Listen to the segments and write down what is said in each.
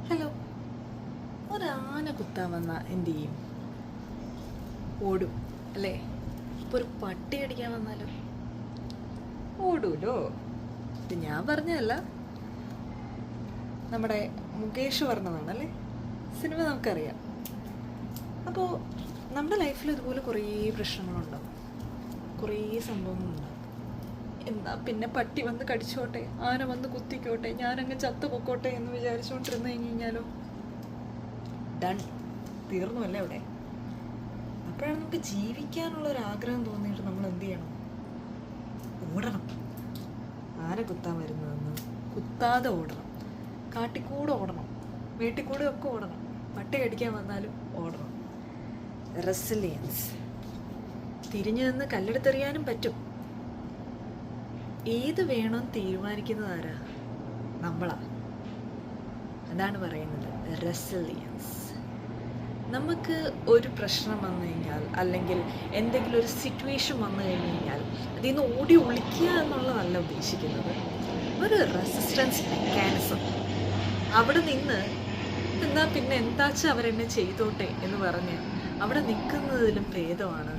Hello. ഒരാന കുത്താൻ വന്ന എന്തു ചെയ്യും? ഓടും അല്ലേ? ഇപ്പോൾ ഒരു പട്ടി അടിക്കാൻ വന്നാലോ? ഓടൂലോ. ഇത് ഞാൻ പറഞ്ഞതല്ല, നമ്മുടെ മുകേഷ് പറഞ്ഞതാണല്ലേ. സിനിമ നമുക്കറിയാം. അപ്പോൾ നമ്മുടെ ലൈഫിൽ ഇതുപോലെ കുറേ പ്രശ്നങ്ങളുണ്ടാവും, കുറേ സംഭവങ്ങളുണ്ടാവും. എന്താ പിന്നെ പട്ടി വന്ന് കടിച്ചോട്ടെ, ആന വന്ന് കുത്തിക്കോട്ടെ, ഞാനങ്ങ് ചത്തു പൊക്കോട്ടെ എന്ന് വിചാരിച്ചുകൊണ്ടിരുന്ന് കഴിഞ്ഞാലോ ഡൺ, തീർന്നു അല്ലേ അവിടെ. അപ്പോഴാണ് നമുക്ക് ജീവിക്കാനുള്ളൊരാഗ്രഹം തോന്നിയിട്ട് നമ്മൾ എന്ത് ചെയ്യണം? ഓടണം. ആന കുത്താൻ വരുന്നതെന്ന് കുത്താതെ ഓടണം, കാട്ടിക്കൂടെ ഓടണം, വീട്ടിക്കൂടെ ഒക്കെ ഓടണം, പട്ടി കടിക്കാൻ വന്നാലും ഓടണം. റെസിലിയൻസ്. തിരിഞ്ഞു നിന്ന് കല്ലെടുത്തെറിയാനും പറ്റും. ഏത് വേണം തീരുമാനിക്കുന്നത് ആരാ? നമ്മളാ. അതാണ് പറയുന്നത് റെസിലിയൻസ്. നമുക്ക് ഒരു പ്രശ്നം വന്നു കഴിഞ്ഞാൽ, അല്ലെങ്കിൽ എന്തെങ്കിലും ഒരു സിറ്റുവേഷൻ വന്നു കഴിഞ്ഞ് കഴിഞ്ഞാൽ അതിൽ നിന്ന് ഓടി ഒളിക്കുക എന്നുള്ളതല്ല ഉദ്ദേശിക്കുന്നത്. ഒരു റെസിസ്റ്റൻസ് മെക്കാനിസം. അവിടെ നിന്ന് എന്നാൽ പിന്നെ എന്താച്ചാൽ അവരെന്നെ ചെയ്തോട്ടെ എന്ന് പറഞ്ഞ് അവിടെ നിൽക്കുന്നതിലും ഭേദമാണ്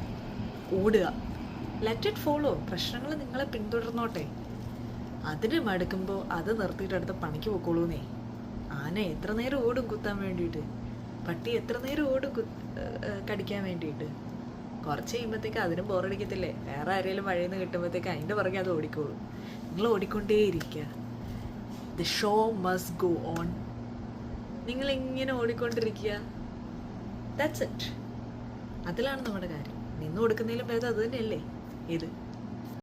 ഓടുക. Let it follow. പ്രശ്നങ്ങൾ നിങ്ങളെ പിന്തുടർന്നോട്ടെ. അതിന് മടുക്കുമ്പോൾ അത് നിർത്തിയിട്ട് അടുത്ത പണിക്ക് പൊക്കോളൂന്നേ. ആന എത്ര നേരം ഓടും കുത്താൻ വേണ്ടിയിട്ട്? പട്ടി എത്ര നേരം ഓടും കടിക്കാൻ വേണ്ടിയിട്ട്? കുറച്ച് കഴിയുമ്പോഴത്തേക്ക് അതിനും ബോറടിക്കത്തില്ലേ? വേറെ ആരെങ്കിലും വഴിയിൽ നിന്ന് കിട്ടുമ്പോഴത്തേക്ക് അതിൻ്റെ പുറകെ അത് ഓടിക്കോളും. നിങ്ങൾ ഓടിക്കൊണ്ടേയിരിക്കുക. The show must go on. നിങ്ങളിങ്ങനെ ഓടിക്കൊണ്ടിരിക്കുക. That's it. അതിലാണ് നമ്മുടെ കാര്യം. നിന്ന് കൊടുക്കുന്നതിലും ഭേദം അത് തന്നെയല്ലേ ഇത്.